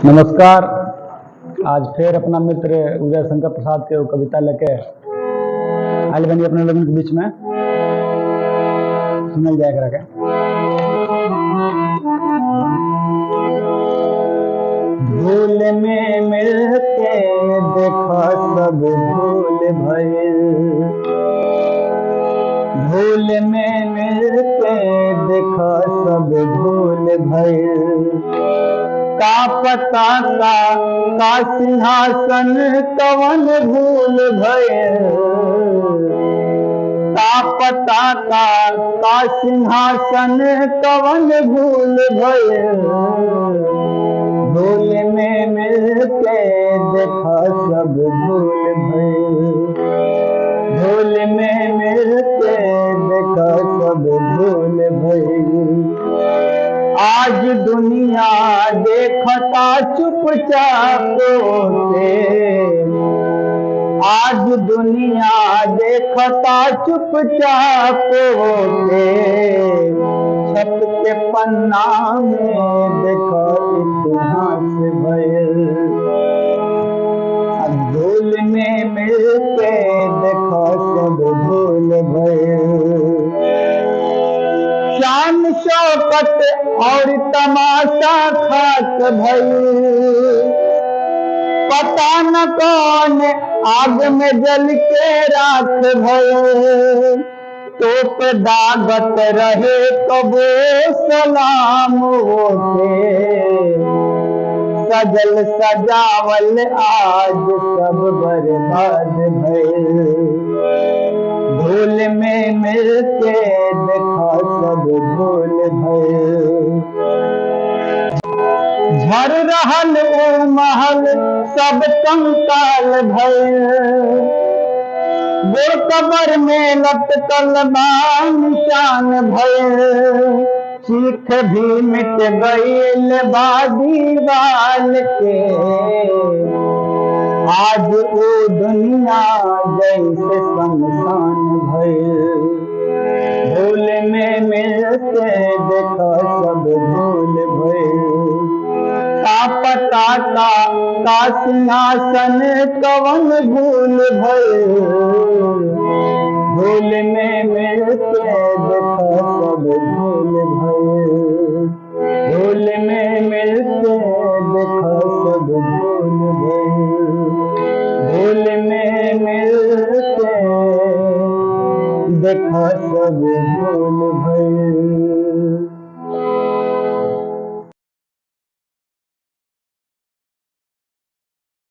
नमस्कार। आज फिर अपना मित्र उदय शंकर प्रसाद के कविता लेके आयल बनी अपने लोगों के बीच में सुनल जाए करा के। भूल में मिलके देखा सब भूल भइल, भूल में मिलके देखा सब भूल भइल। का पता का सिंहासन कवन भूल भइल, का पता का सिंहासन कवन भूल भइल। भूल में मिलके देखा सब भूल भइल, भूल में मिलके देखा सब भूल भइल। आज दुनिया देखता चुपचाप से, आज दुनिया देखता चुपचाप से। छत के पन्ना में देखा इतिहास भइल, धूल में मिलके देखा सब भूल भइल। शान शौकत और तमाशा खाक भइल, पता न कौन आग में जल के राख भइल। तोप दागत रहे कबो सलाम होके, सजल सजावल आज सब बर्बाद भइल। भूल में मिलके देखा सब भूल भइल। झर रहल ओ महल सब कंकाल भइल, वो कब्र में लटकल बा निशान भइल। चीख भी मिट गइल बा दीवाल के, आज वो दुनिया जैसे शमशान भइल। भूल में मिलके देखा सब भूल भइल। का पता का सिंहासन कवन भूल भइल। भूल में